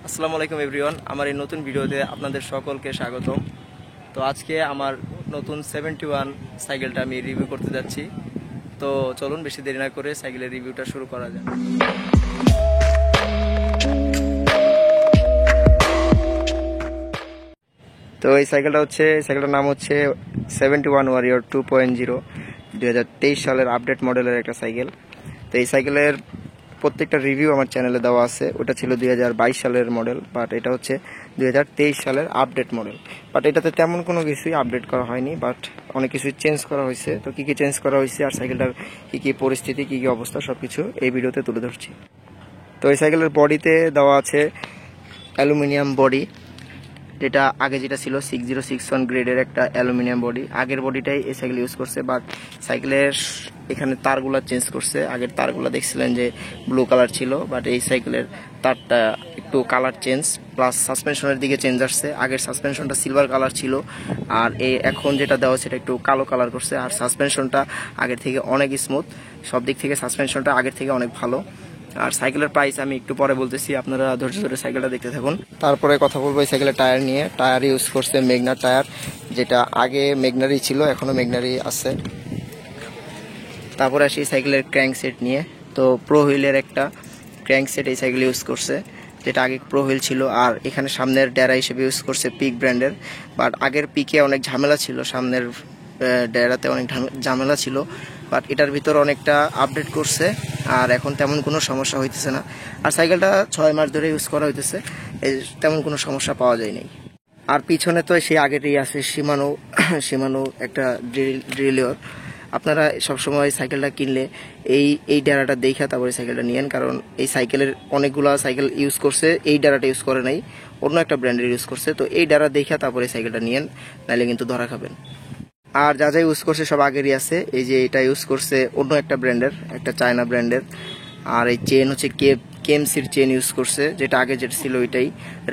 আসসালামু আলাইকুম এভরিওয়ান, আমার এই নতুন ভিডিওতে আপনাদের সকলকে স্বাগতম। তো আজকে আমার নতুন 71 সাইকেলটা আমি রিভিউ করতে যাচ্ছি। তো চলুন বেশি দেরি না করে সাইকেলের রিভিউটা শুরু করা যাক। তো এই সাইকেলটার নাম হচ্ছে 71 ওয়ারিয়র 2.0, 2023 সালের আপডেট মডেলের একটা সাইকেল। তো এই সাইকেলের প্রত্যেকটা রিভিউ আমার চ্যানেলে দেওয়া আছে। ওটা ছিল 2022 সালের মডেল, বাট এটা হচ্ছে 2023 সালের আপডেট মডেল। বাট এটাতে তেমন কোনো কিছুই আপডেট করা হয়নি, বাট অনেক কিছুই চেঞ্জ করা হয়েছে। তো কী কী চেঞ্জ করা হয়েছে আর সাইকেলটার কী কী পরিস্থিতি, কী কী অবস্থা, সব কিছু এই ভিডিওতে তুলে ধরছি। তো এই সাইকেলের বডিতে দেওয়া আছে অ্যালুমিনিয়াম বডি, যেটা আগে যেটা ছিল 6061 গ্রেডের একটা অ্যালুমিনিয়াম বডি। আগের বডিটাই এই সাইকেল ইউজ করছে, বাট সাইকেলের এখানে তারগুলো চেঞ্জ করছে। আগের তারগুলো দেখছিলেন যে ব্লু কালার ছিল, বাট এই সাইকেলের তারটা একটু কালার চেঞ্জ, প্লাস সাসপেনশনের দিকে চেঞ্জ আসছে। আগের সাসপেনশনটা সিলভার কালার ছিল, আর এখন যেটা দেওয়া সেটা একটু কালো কালার করছে। আর সাসপেনশনটা আগের থেকে অনেক স্মুথ, সব দিক থেকে সাসপেনশনটা আগের থেকে অনেক ভালো। আর সাইকেলের প্রাইস আমি একটু পরে বলতেছি, আপনারা ধৈর্য ধরে সাইকেলটা দেখতে থাকুন। তারপরে কথা বলবো এই সাইকেলের টায়ার নিয়ে। টায়ার ইউজ করছে মেগনার টায়ার, যেটা আগে মেগনারই ছিল, এখনো মেগনারই আছে। তারপরে আসি সাইকেলের ক্র্যাঙ্ক সেট নিয়ে। তো প্রো হুইলের একটা ক্র্যাঙ্ক সেট এই সাইকেল ইউজ করছে, যেটা আগে প্রো হুইল ছিল। আর এখানে সামনের ডেরা হিসেবে ইউজ করছে পিক ব্র্যান্ডের, বাট আগের পিকে অনেক ঝামেলা ছিল, সামনের ডেরাতে অনেক ঝামেলা ছিল, বাট এটার ভিতর অনেকটা আপডেট করছে, আর এখন তেমন কোনো সমস্যা হইতেছে না। আর সাইকেলটা 6 মাস ধরে ইউজ করা হইতেছে, তেমন কোনো সমস্যা পাওয়া যায়নি। আর পিছনে তো সেই আগেরই আছে শিমানো একটা ড্রিলিওর। আপনারা সবসময় সাইকেলটা কিনলে এই ডেরাটা দেখা তারপরে সাইকেলটা নিয়েন, কারণ এই সাইকেলের অনেকগুলা সাইকেল ইউজ করছে, এই ডেরাটা ইউজ করে নাই, অন্য একটা ব্র্যান্ডের ইউজ করছে। তো এই ডেরা দেখা তারপরে সাইকেলটা নিয়েন, নাহলে কিন্তু ধরা খাবেন। আর যা যা ইউজ করছে সব আগেরই আছে। এই যে এটা ইউজ করছে অন্য একটা ব্র্যান্ডের, একটা চায়না ব্র্যান্ডের। আর এই চেন হচ্ছে কেএমসির চেন ইউজ করছে, যেটা আগে যেটা ছিল ওইটাই।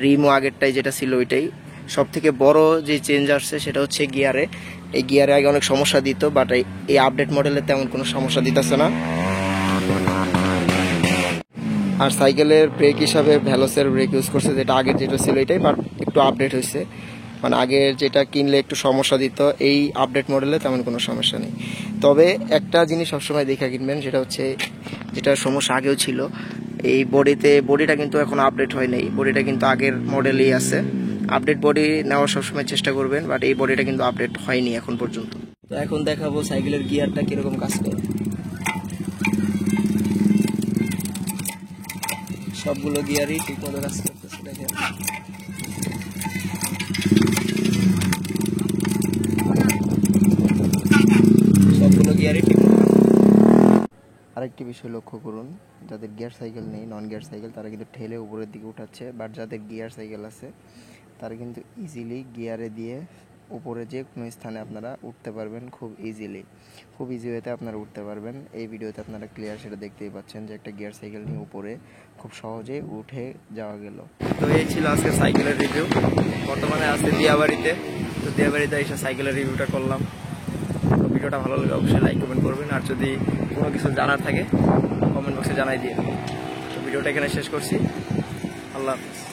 রিমও আগেরটাই যেটা ছিল ওইটাই। সব থেকে বড় যে চেঞ্জ আসছে সেটা হচ্ছে গিয়ারে। এই গিয়ারে আগে অনেক সমস্যা দিত, বাট এই আপডেট মডেলে তেমন কোনো সমস্যা দিতেছে না। আর সাইকেলের ব্রেক হিসাবে ভ্যালোসের ব্রেক ইউজ করছে, যেটা আগের যেটা ছিল এটাই, বাট একটু আপডেট হয়েছে। মানে আগে যেটা কিনলে একটু সমস্যা দিত, এই আপডেট মডেলে তেমন কোনো সমস্যা নেই। তবে একটা জিনিস সবসময় দেখে কিনবেন, সেটা হচ্ছে যেটা সমস্যা আগেও ছিল, এই বডিটা কিন্তু এখন আপডেট হয় নাই, বডিটা কিন্তু আগের মডেলেই আছে। আপডেট বডি নেওয়ার সবসময় চেষ্টা করবেন, বাট এই বডিটা কিন্তু আপডেট হয়নি এখন পর্যন্ত। তো এখন দেখাবো সাইকেলের গিয়ারটা কিরকম কাজ করে। সবগুলো গিয়ারই ঠিক মতো কাজ করতেছে, দেখেন। সবগুলো গিয়ারই ঠিক মতো। আরেকটি বিষয় লক্ষ্য করুন, যাদের গিয়ার সাইকেল নেই, নন গিয়ার সাইকেল, তারা কিন্তু ঠেলে উপরের দিকে উঠাচ্ছে, বাট যাদের গিয়ার সাইকেল আছে তারা কিন্তু ইজিলি গিয়ারে দিয়ে উপরে যে কোনো স্থানে আপনারা উঠতে পারবেন, খুব ইজি ওয়েতে আপনারা উঠতে পারবেন। এই ভিডিওতে আপনারা ক্লিয়ার সেটা দেখতেই পাচ্ছেন যে একটা গিয়ার সাইকেল নিয়ে উপরে খুব সহজে উঠে যাওয়া গেল। তো এই ছিল আজকে সাইকেলের রিভিউ। বর্তমানে আছে দিয়াবাড়িতে। তো দিয়াবাড়িতে এসে সাইকেলের রিভিউটা করলাম। তো ভিডিওটা ভালো লাগে অবশ্যই লাইক কমেন্ট করবেন, আর যদি কোনো কিছু জানার থাকে কমেন্ট বক্সে জানাই দিয়ে। তো ভিডিওটা এখানে শেষ করছি। আল্লাহ হাফিজ।